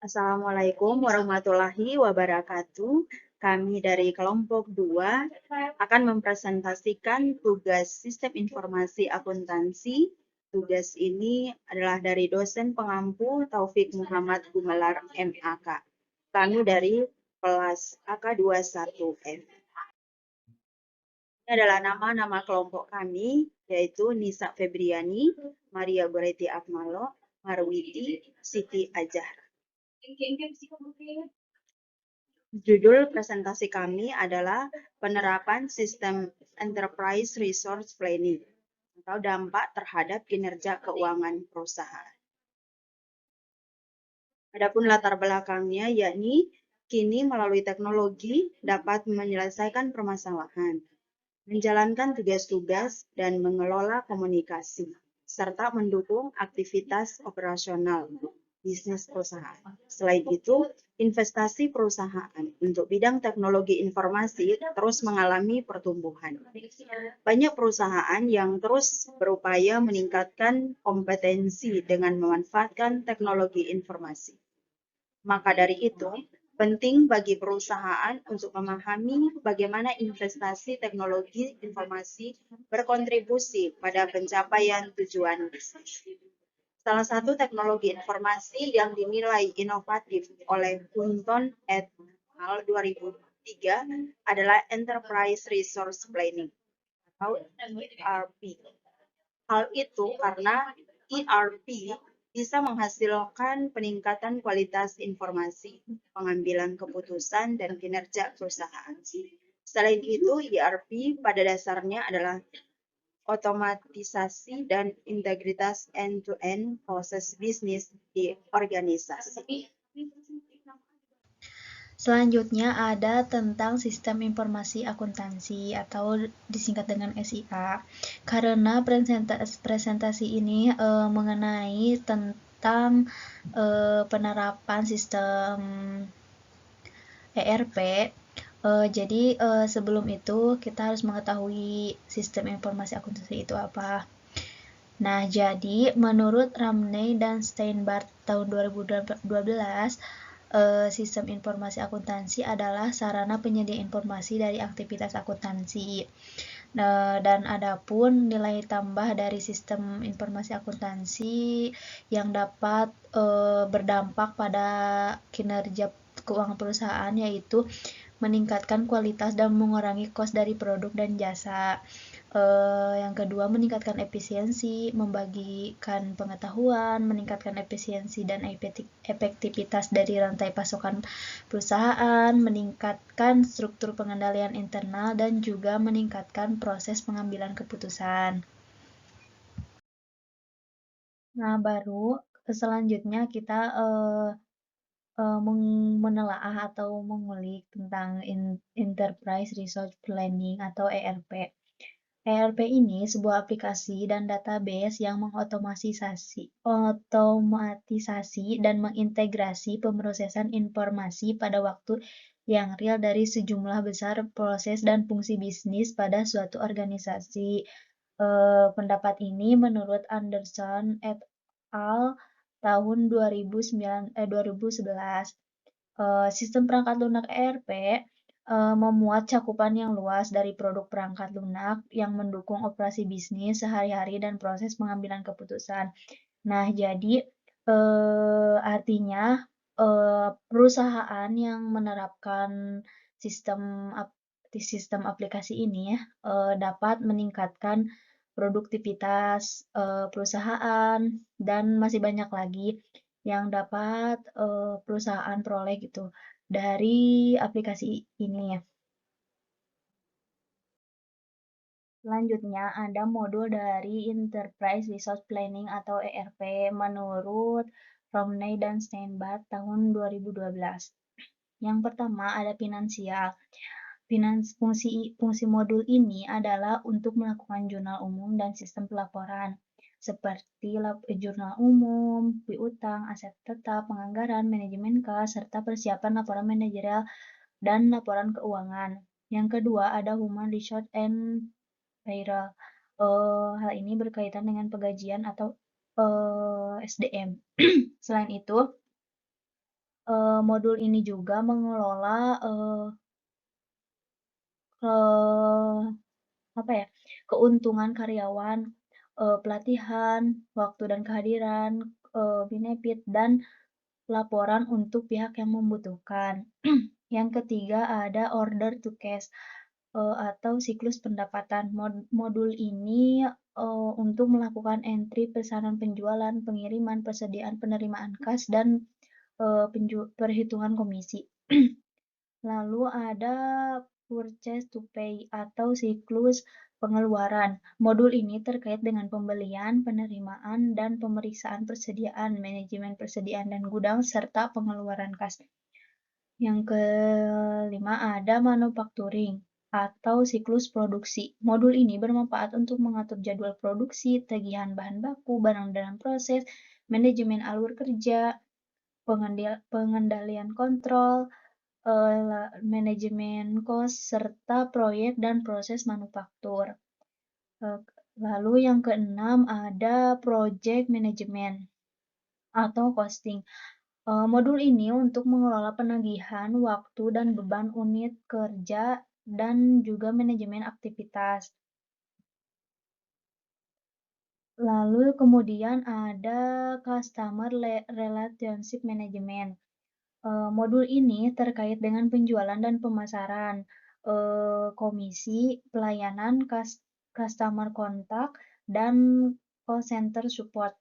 Assalamualaikum warahmatullahi wabarakatuh. Kami dari kelompok 2 akan mempresentasikan tugas Sistem Informasi Akuntansi. Tugas ini adalah dari dosen pengampu Taufik Muhammad Gumelar MAK. Kami dari kelas AK21F. Ini adalah nama-nama kelompok kami, yaitu Nisa Febriani, Maria Goretti Akmalo, Marwiti, Siti Ajah. Judul presentasi kami adalah penerapan sistem Enterprise Resource Planning atau dampak terhadap kinerja keuangan perusahaan. Adapun latar belakangnya yakni kini melalui teknologi dapat menyelesaikan permasalahan, menjalankan tugas-tugas dan mengelola komunikasi, serta mendukung aktivitas operasional bisnis perusahaan. Selain itu, investasi perusahaan untuk bidang teknologi informasi terus mengalami pertumbuhan. Banyak perusahaan yang terus berupaya meningkatkan kompetensi dengan memanfaatkan teknologi informasi. Maka dari itu, penting bagi perusahaan untuk memahami bagaimana investasi teknologi informasi berkontribusi pada pencapaian tujuan bisnis. Salah satu teknologi informasi yang dinilai inovatif oleh Hunton et al. 2003 adalah Enterprise Resource Planning atau ERP. Hal itu karena ERP bisa menghasilkan peningkatan kualitas informasi, pengambilan keputusan, dan kinerja perusahaan. Selain itu, ERP pada dasarnya adalah otomatisasi dan integritas end-to-end proses bisnis di organisasi. Selanjutnya ada tentang sistem informasi akuntansi atau disingkat dengan SIA. Karena presentasi ini mengenai tentang penerapan sistem ERP. Jadi sebelum itu kita harus mengetahui sistem informasi akuntansi itu apa. Nah, jadi menurut Ramney dan Steinbart tahun 2012, sistem informasi akuntansi adalah sarana penyedia informasi dari aktivitas akuntansi. Dan adapun nilai tambah dari sistem informasi akuntansi yang dapat berdampak pada kinerja keuangan perusahaan, yaitu meningkatkan kualitas dan mengurangi kos dari produk dan jasa. Yang kedua, meningkatkan efisiensi, membagikan pengetahuan, meningkatkan efisiensi dan efektivitas dari rantai pasokan perusahaan, meningkatkan struktur pengendalian internal, dan juga meningkatkan proses pengambilan keputusan. Nah, baru selanjutnya kita menelaah atau mengulik tentang Enterprise Resource Planning atau ERP. ERP ini sebuah aplikasi dan database yang otomatisasi dan mengintegrasi pemrosesan informasi pada waktu yang real dari sejumlah besar proses dan fungsi bisnis pada suatu organisasi. Pendapat ini menurut Anderson et al. Tahun 2011. Sistem perangkat lunak ERP memuat cakupan yang luas dari produk perangkat lunak yang mendukung operasi bisnis sehari-hari dan proses pengambilan keputusan. Nah, jadi artinya perusahaan yang menerapkan sistem aplikasi ini dapat meningkatkan produktivitas perusahaan dan masih banyak lagi yang dapat perusahaan peroleh gitu dari aplikasi ini. Selanjutnya ada modul dari Enterprise Resource Planning atau ERP menurut Romney dan Steinbart tahun 2012. Yang pertama ada finansial. Fungsi modul ini adalah untuk melakukan jurnal umum dan sistem pelaporan seperti jurnal umum, piutang, aset tetap, penganggaran, manajemen kas, serta persiapan laporan manajerial dan laporan keuangan. Yang kedua ada Human Resource and Payroll. Hal ini berkaitan dengan penggajian atau SDM. Selain itu, Modul ini juga mengelola eh, apa ya, keuntungan karyawan, pelatihan, waktu dan kehadiran, benefit, dan laporan untuk pihak yang membutuhkan. Yang ketiga ada order to cash atau siklus pendapatan. Modul ini untuk melakukan entry pesanan penjualan, pengiriman, persediaan penerimaan kas, dan perhitungan komisi. Lalu ada purchase to pay atau siklus pengeluaran. Modul ini terkait dengan pembelian, penerimaan, dan pemeriksaan persediaan, manajemen persediaan dan gudang, serta pengeluaran kas. Yang kelima ada manufacturing atau siklus produksi. Modul ini bermanfaat untuk mengatur jadwal produksi, tagihan bahan baku, barang dalam proses, manajemen alur kerja, pengendalian kontrol, manajemen cost, serta proyek dan proses manufaktur. Lalu yang keenam ada project management atau costing. Modul ini untuk mengelola penagihan, waktu, dan beban unit kerja, dan juga manajemen aktivitas. Lalu kemudian ada Customer Relationship Management. Modul ini terkait dengan penjualan dan pemasaran, komisi, pelayanan, customer contact, dan call center support.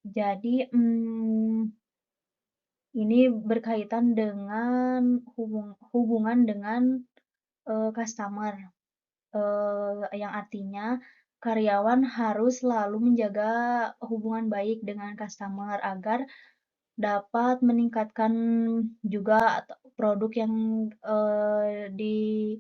Jadi, ini berkaitan dengan hubungan dengan customer, yang artinya karyawan harus selalu menjaga hubungan baik dengan customer agar dapat meningkatkan juga produk yang di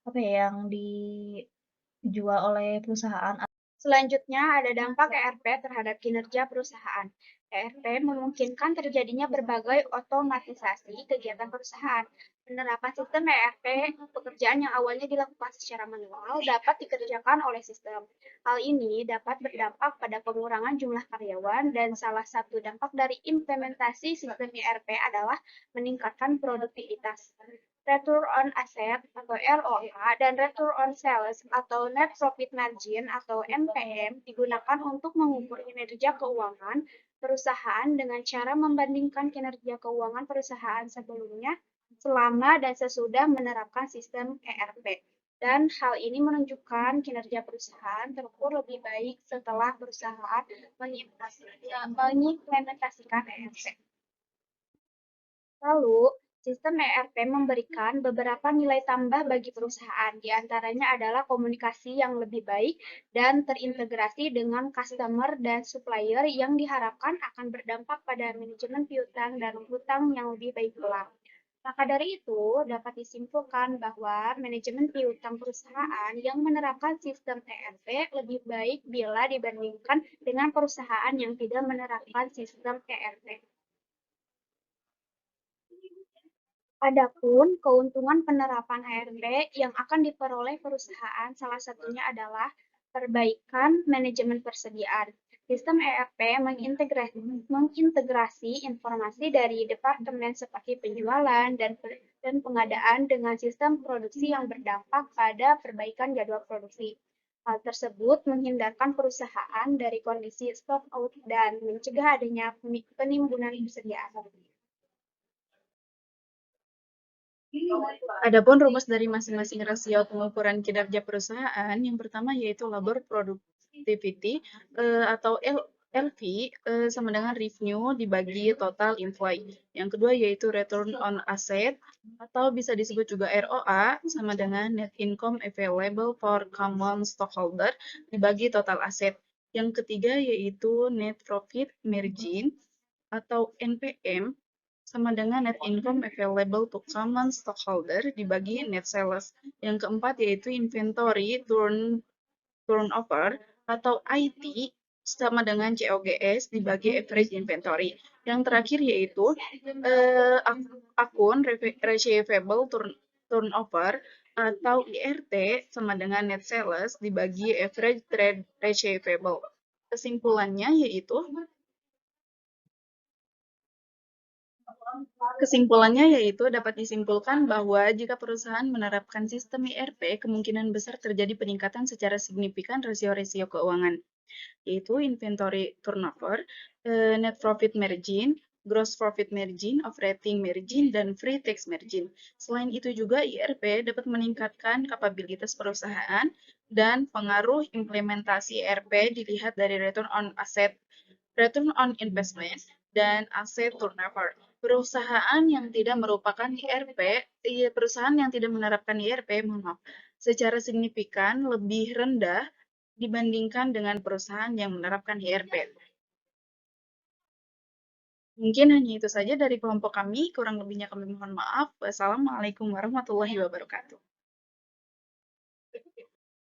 apa ya, yang dijual oleh perusahaan. Selanjutnya ada dampak ERP terhadap kinerja perusahaan. ERP memungkinkan terjadinya berbagai otomatisasi kegiatan perusahaan. Penerapan sistem ERP, pekerjaan yang awalnya dilakukan secara manual dapat dikerjakan oleh sistem. Hal ini dapat berdampak pada pengurangan jumlah karyawan dan salah satu dampak dari implementasi sistem ERP adalah meningkatkan produktivitas. Return on Asset atau ROA dan Return on Sales atau Net Profit Margin atau NPM digunakan untuk mengukur kinerja keuangan perusahaan dengan cara membandingkan kinerja keuangan perusahaan sebelumnya, selama dan sesudah menerapkan sistem ERP. Dan hal ini menunjukkan kinerja perusahaan terukur lebih baik setelah perusahaan mengimplementasikan ERP. Lalu, sistem ERP memberikan beberapa nilai tambah bagi perusahaan, di antaranya adalah komunikasi yang lebih baik dan terintegrasi dengan customer dan supplier yang diharapkan akan berdampak pada manajemen piutang dan hutang yang lebih baik pula. Maka dari itu, dapat disimpulkan bahwa manajemen piutang perusahaan yang menerapkan sistem ERP lebih baik bila dibandingkan dengan perusahaan yang tidak menerapkan sistem ERP. Adapun keuntungan penerapan ERP yang akan diperoleh perusahaan salah satunya adalah perbaikan manajemen persediaan. Sistem ERP mengintegrasi informasi dari departemen seperti penjualan dan pengadaan dengan sistem produksi yang berdampak pada perbaikan jadwal produksi. Hal tersebut menghindarkan perusahaan dari kondisi stock out dan mencegah adanya penimbunan persediaan. Adapun rumus dari masing-masing rasio pengukuran kinerja perusahaan, yang pertama yaitu labor productivity atau LV sama dengan revenue dibagi total employee. Yang kedua yaitu return on asset atau bisa disebut juga ROA sama dengan net income available for common stockholder dibagi total aset. Yang ketiga yaitu net profit margin atau NPM sama dengan net income available to common stockholder dibagi net sales. Yang keempat yaitu inventory turnover atau IT sama dengan COGS dibagi average inventory. Yang terakhir yaitu akun receivable turnover atau IRT sama dengan net sales dibagi average trade receivable. Kesimpulannya yaitu Kesimpulannya yaitu dapat disimpulkan bahwa jika perusahaan menerapkan sistem IRP, kemungkinan besar terjadi peningkatan secara signifikan rasio-rasio keuangan, yaitu inventory turnover, net profit margin, gross profit margin, operating margin, dan free tax margin. Selain itu juga IRP dapat meningkatkan kapabilitas perusahaan dan pengaruh implementasi IRP dilihat dari return on asset, return on investment, dan asset turnover. Perusahaan yang tidak merupakan IRP, perusahaan yang tidak menerapkan IRP, mohon maaf, secara signifikan lebih rendah dibandingkan dengan perusahaan yang menerapkan IRP. Mungkin hanya itu saja dari kelompok kami, kurang lebihnya kami mohon maaf. Wassalamualaikum warahmatullahi wabarakatuh.